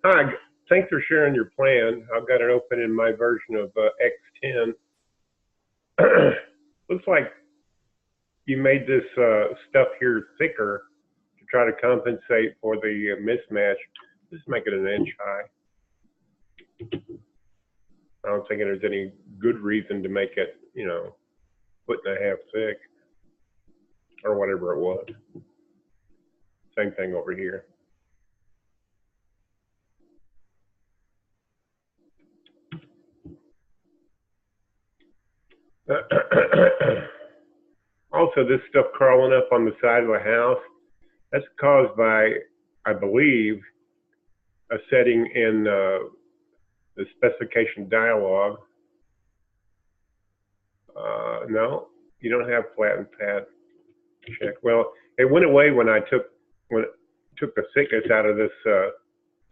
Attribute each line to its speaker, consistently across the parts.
Speaker 1: Hi, thanks for sharing your plan. I've got it open in my version of X10. Looks like you made this stuff here thicker to try to compensate for the mismatch. Just make it an inch high. I don't think there's any good reason to make it, foot and a half thick or whatever it was. Same thing over here. Also, this stuff crawling up on the side of the house, that's caused by, I believe, a setting in the specification dialog. No, you don't have flattened pad check. Well, it went away when it took the thickness out of this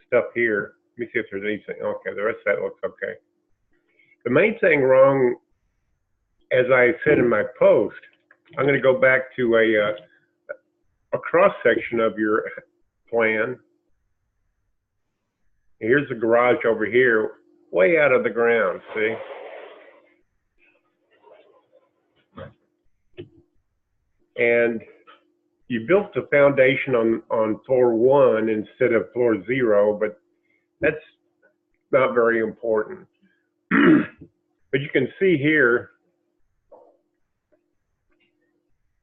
Speaker 1: stuff here. Let me see if there's anything. Okay, the rest of that looks okay. The main thing wrong, as I said in my post, I'm going to go back to a cross section of your plan. Here's the garage over here, way out of the ground, see? And you built the foundation on floor 1 instead of floor 0, but that's not very important. But you can see here,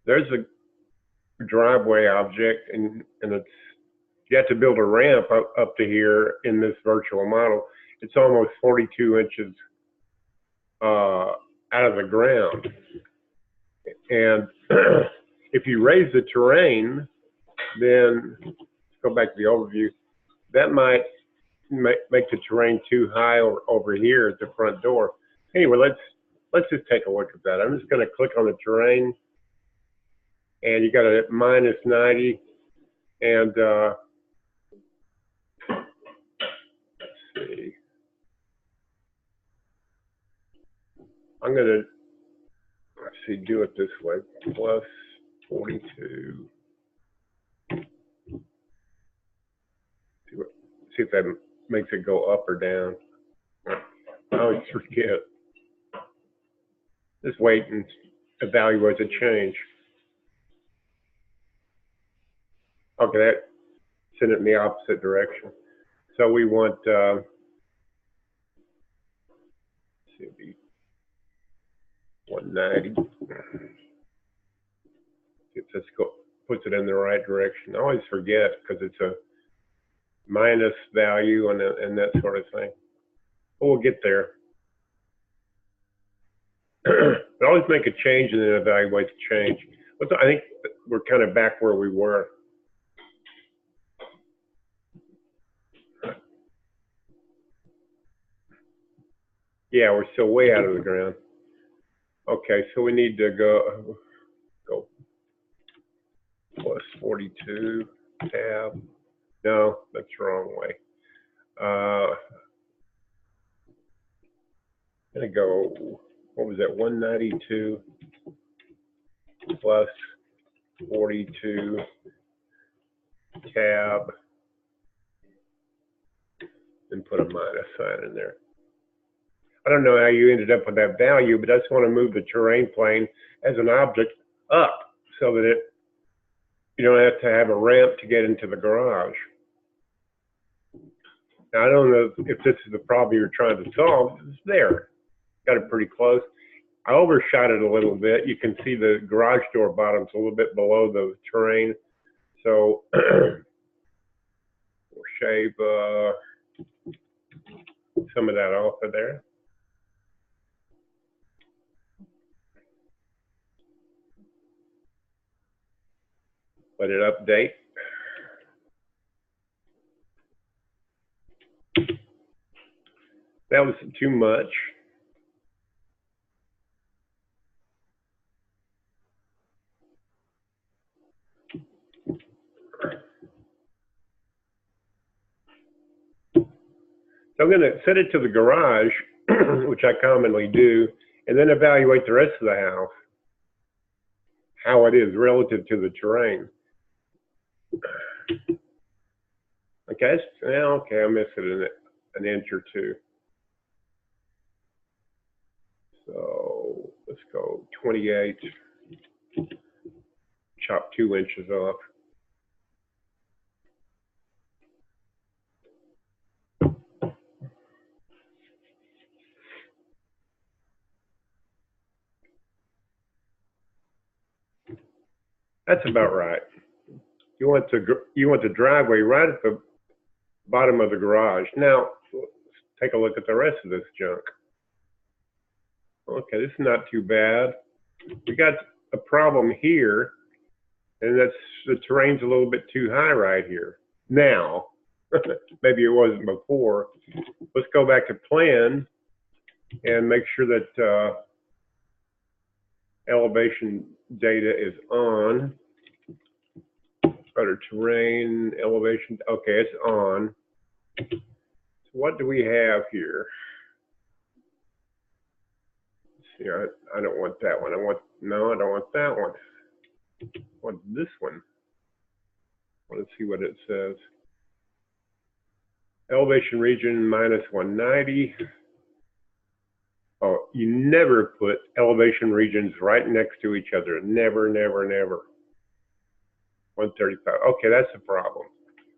Speaker 1: there's a driveway object, and it's, you have to build a ramp up to here in this virtual model. It's almost 42 inches out of the ground. And if you raise the terrain, then let's go back to the overview. That might make the terrain too high over here at the front door. Anyway, let's just take a look at that. I'm just going to click on the terrain, and you got it at -90, and let's see. I'm going to do it this way, plus 42. See if that makes it go up or down. I always forget. Just wait and evaluate the change. Okay, that sent it in the opposite direction. So we want, let's see, it'd be 190. If this puts it in the right direction. I always forget because it's a minus value and that sort of thing. But we'll get there. But always make a change and then evaluate the change. But I think we're kind of back where we were. Yeah, we're still way out of the ground. Okay, so we need to go plus 42 tab. No, that's the wrong way. I'm gonna go, what was that, 192 plus 42 tab, and put a minus sign in there. I don't know how you ended up with that value, but I just want to move the terrain plane as an object up so that you don't have to have a ramp to get into the garage. Now, I don't know if this is the problem you're trying to solve. It's there. Got it pretty close. I overshot it a little bit. You can see the garage door bottom's a little bit below the terrain. So we'll shave some of that off of there. Let it update. That was too much. So I'm going to set it to the garage, which I commonly do, and then evaluate the rest of the house, how it is relative to the terrain. Okay, Okay, okay, I missed it an inch or two. So let's go 28, chop 2 inches off. That's about right. You want the driveway right at the bottom of the garage. Now, let's take a look at the rest of this junk. Okay, this is not too bad. We got a problem here, and that's the terrain's a little bit too high right here. Now, maybe it wasn't before. Let's go back to plan and make sure that elevation data is on. Better terrain, elevation, okay, it's on. So what do we have here? See, I don't want that one. No, I don't want that one. I want this one. I want to see what it says. Elevation region minus 190. Oh, you never put elevation regions right next to each other. Never, never, never. 135. Okay, that's the problem.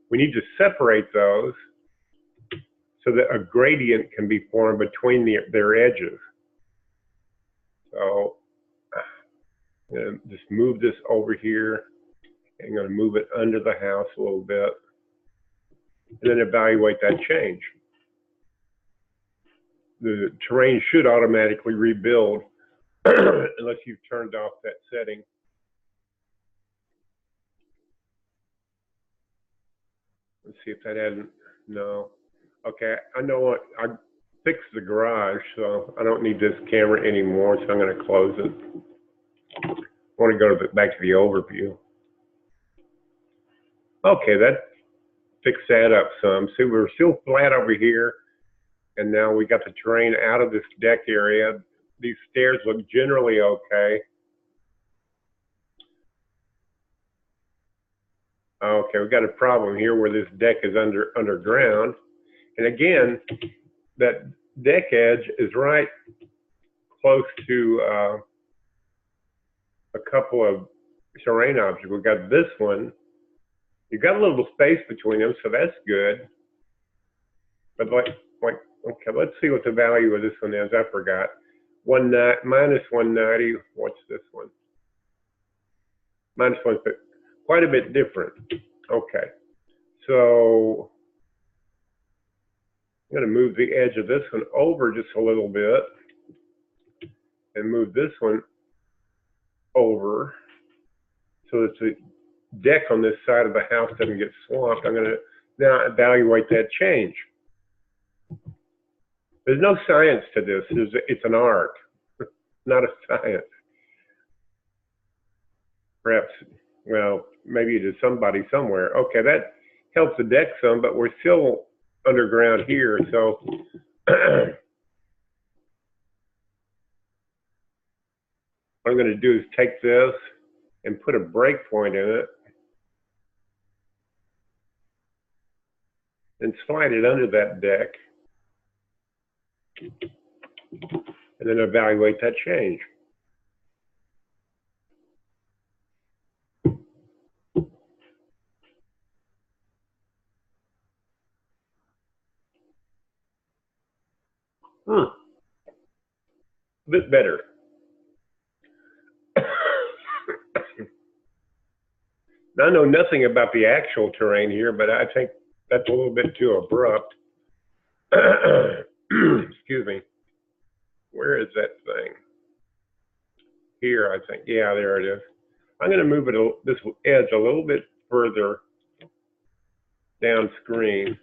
Speaker 1: We need to separate those so that a gradient can be formed between their edges. So I'm going to just move this over here. I'm going to move it under the house a little bit, and then evaluate that change. The terrain should automatically rebuild unless you've turned off that setting. Let's see if that hadn't, no. Okay, I know what, I fixed the garage, so I don't need this camera anymore, so I'm going to close it. I want to go back to the overview. Okay, that fixed that up some. See, we're still flat over here, and now we got the terrain out of this deck area. These stairs look generally okay. Okay, we've got a problem here where this deck is underground. And again, that deck edge is right close to a couple of terrain objects. We've got this one. You've got a little space between them, so that's good. But okay, let's see what the value of this one is. I forgot. Minus 190. What's this one? Minus 150. Quite a bit different. Okay, so I'm going to move the edge of this one over just a little bit and move this one over so that the deck on this side of the house doesn't get swamped. I'm going to now evaluate that change. There's no science to this. It's an art, not a science. Perhaps, well, maybe it is somebody somewhere. Okay, that helps the deck some, but we're still underground here. So what I'm going to do is take this and put a break point in it and slide it under that deck, and then evaluate that change. A bit better. Now, I know nothing about the actual terrain here, but I think that's a little bit too abrupt. Excuse me. Where is that thing? Here, I think. Yeah, there it is. I'm going to move this edge a little bit further down screen.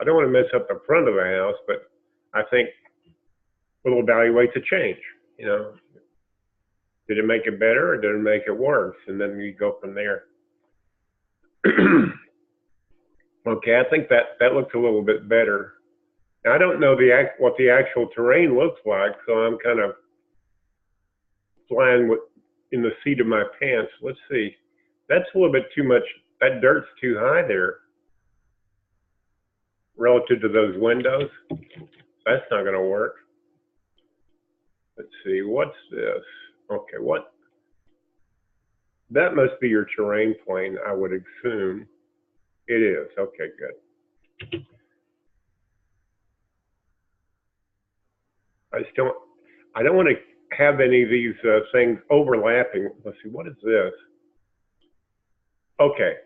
Speaker 1: I don't want to mess up the front of the house, but I think we'll evaluate the change. You know, did it make it better or did it make it worse? And then we go from there. Okay, I think that looks a little bit better. Now, I don't know what the actual terrain looks like, so I'm kind of flying in the seat of my pants. Let's see. That's a little bit too much. That dirt's too high there. relative to those windows. That's not going to work. Let's see, what's this? Okay, what? That must be your terrain plane, I would assume. It is. Okay, good. I don't want to have any of these things overlapping. Let's see, what is this? Okay.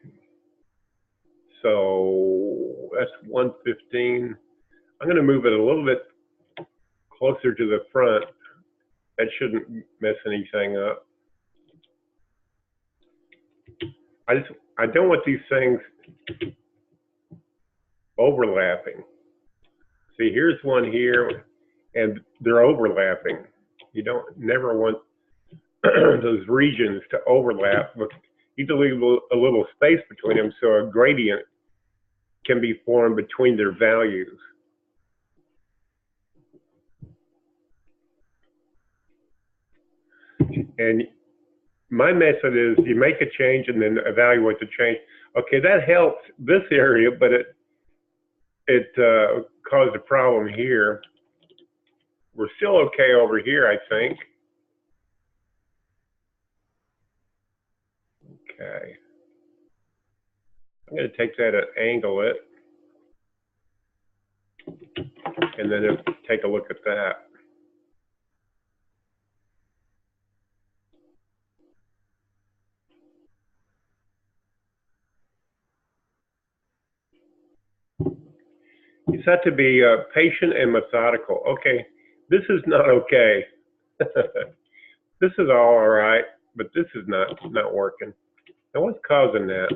Speaker 1: So that's 115. I'm going to move it a little bit closer to the front. That shouldn't mess anything up. I don't want these things overlapping. See, here's one here, and they're overlapping. You don't never want those regions to overlap. But you need to leave a little space between them so a gradient can be formed between their values. And my method is you make a change and then evaluate the change. Okay, that helps this area, but it caused a problem here. We're still okay over here, I think. Okay. I'm going to take that and angle it, and then take a look at that. You have to be patient and methodical. Okay, this is not okay. This is all right, but this is not working. Now what's causing that?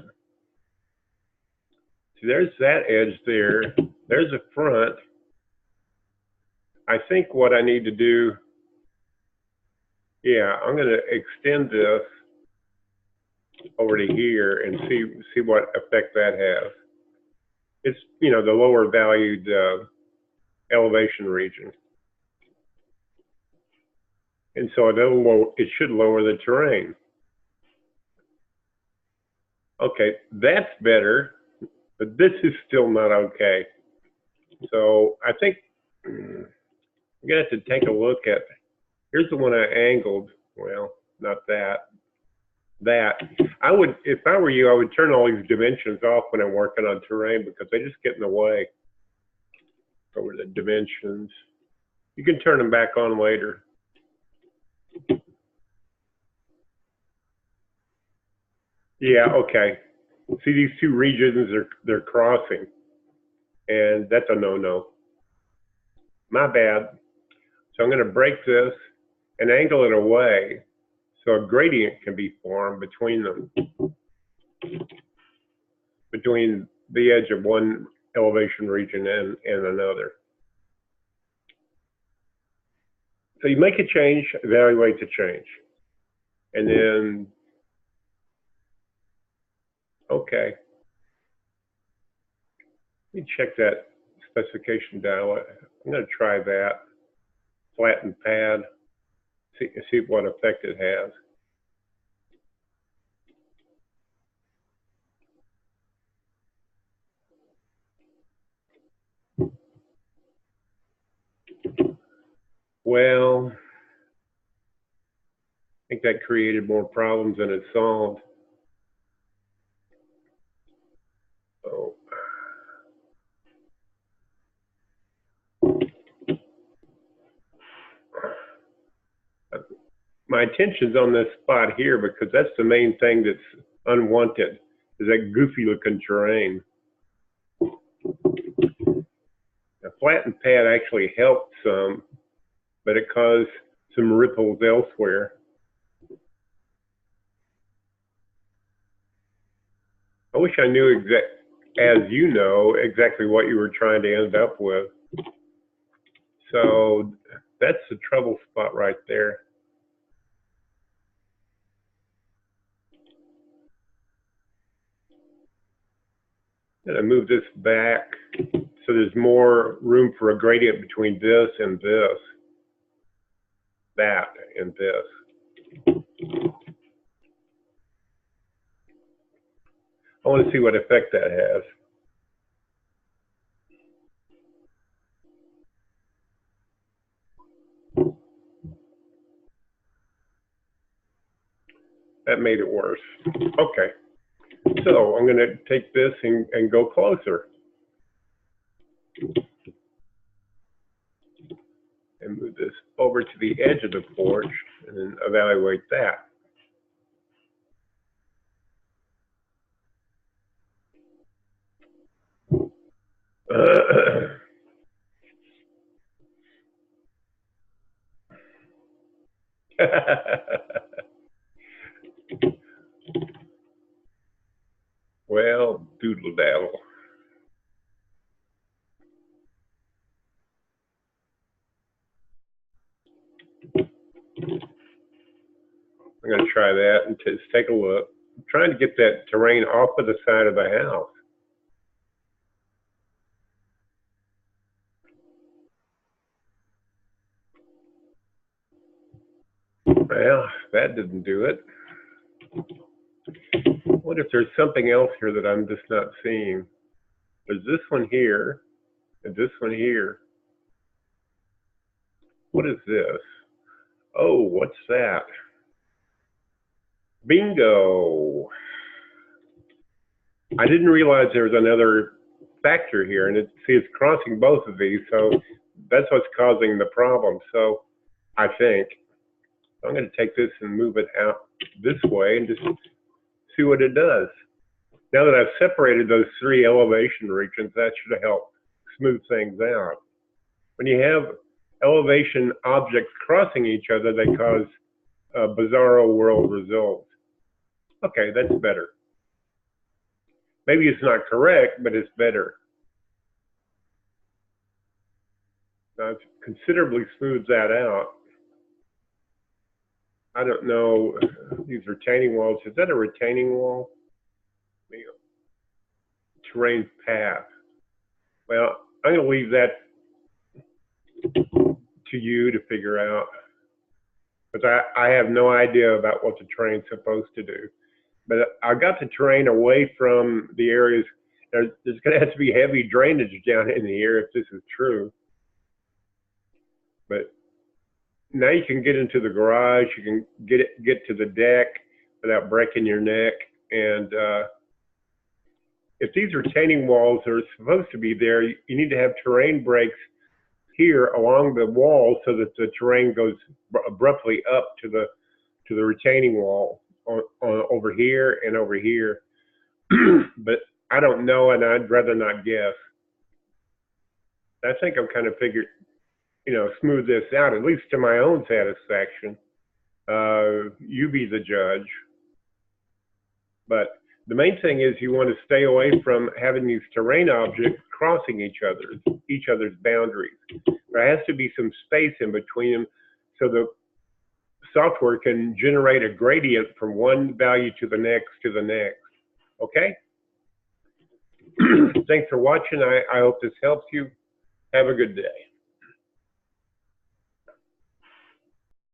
Speaker 1: See, there's that edge there. There's a front. I think what I need to do, yeah, I'm going to extend this over to here and see what effect that has. It's, you know, the lower valued elevation region. And so it should lower the terrain. Okay, that's better, but this is still not okay. So I think I'm gonna have to take a look at, here's the one I angled. Well, not that. I would, if I were you, I would turn all these dimensions off when I'm working on terrain because they just get in the way. Over the dimensions. You can turn them back on later. Yeah, okay. See, these two regions, they're crossing, and that's a no-no. My bad. So I'm going to break this and angle it away so a gradient can be formed between them, between the edge of one elevation region and another. So you make a change, evaluate the change, and then, okay. Let me check that specification dial. I'm going to try that. Flatten pad, see what effect it has. Well, I think that created more problems than it solved. So, my attention's on this spot here because that's the main thing that's unwanted, is that goofy looking terrain. The flattened pad actually helped some, but it caused some ripples elsewhere. I wish I knew as you know, exactly what you were trying to end up with. So that's the trouble spot right there. And I move this back so there's more room for a gradient between this and this, that and this. I want to see what effect that has. That made it worse. Okay. So I'm going to take this and go closer. And move this over to the edge of the porch and then evaluate that. Well, doodle daddle. I'm going to try that and just take a look. I'm trying to get that terrain off of the side of the house. Well, that didn't do it. What if there's something else here that I'm just not seeing? There's this one here and this one here. What is this? Oh, what's that? Bingo. I didn't realize there was another factor here, and it's crossing both of these, so that's what's causing the problem. So I think I'm going to take this and move it out this way and just see what it does. Now that I've separated those three elevation regions, that should help smooth things out. When you have elevation objects crossing each other, they cause bizarro world results. Okay, that's better. Maybe it's not correct, but it's better. Now it's considerably smooths that out. I don't know, these retaining walls, is that a retaining wall? Terrain path. Well, I'm going to leave that to you to figure out, because I have no idea about what the terrain's supposed to do. But I got the terrain away from the areas. There's going to have to be heavy drainage down in here if this is true. But now you can get into the garage. You can get to the deck without breaking your neck. And if these retaining walls are supposed to be there, you need to have terrain breaks here along the wall so that the terrain goes abruptly up to the retaining wall on over here and over here. But I don't know, and I'd rather not guess. I think I've kind of figured, smooth this out, at least to my own satisfaction. You be the judge. But the main thing is you want to stay away from having these terrain objects crossing each other's boundaries. There has to be some space in between them so the software can generate a gradient from one value to the next Okay? Thanks for watching. I hope this helps you. Have a good day.